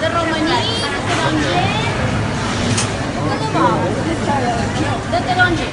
De romaní, de taronger, de taronger.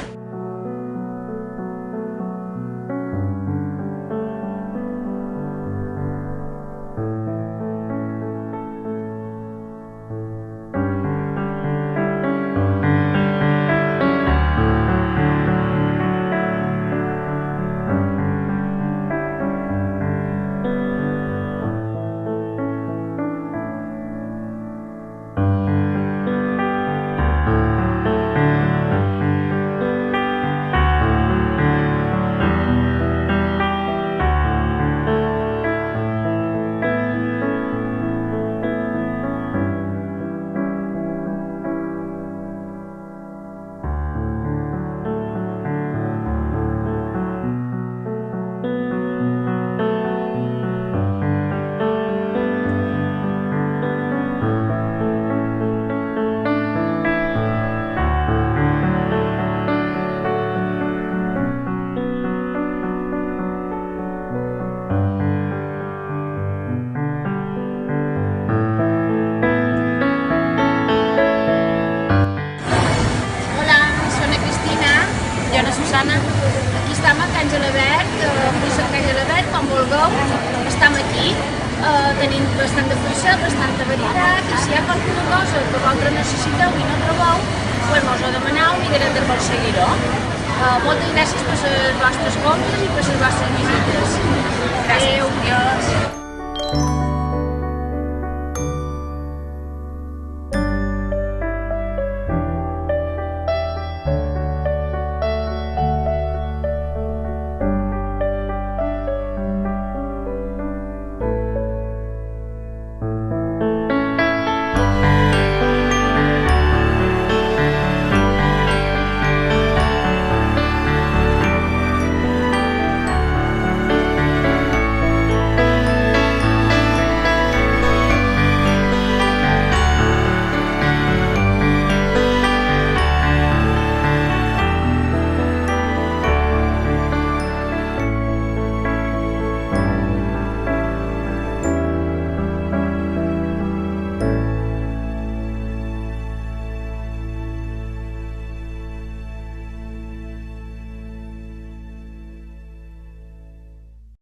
Aquí estem a Can Gelabert, Fruissa de Can Gelabert, com vulgueu. Estem aquí, tenim bastant de fruissa, bastanta varietat, i si hi ha qualsevol cosa que vosaltres necessiteu i no trobeu, doncs mos ho demaneu i mirarem de aconseguir-ho. Moltes gràcies per les vostres compres i per les vostres visites. Gràcies. Adéu.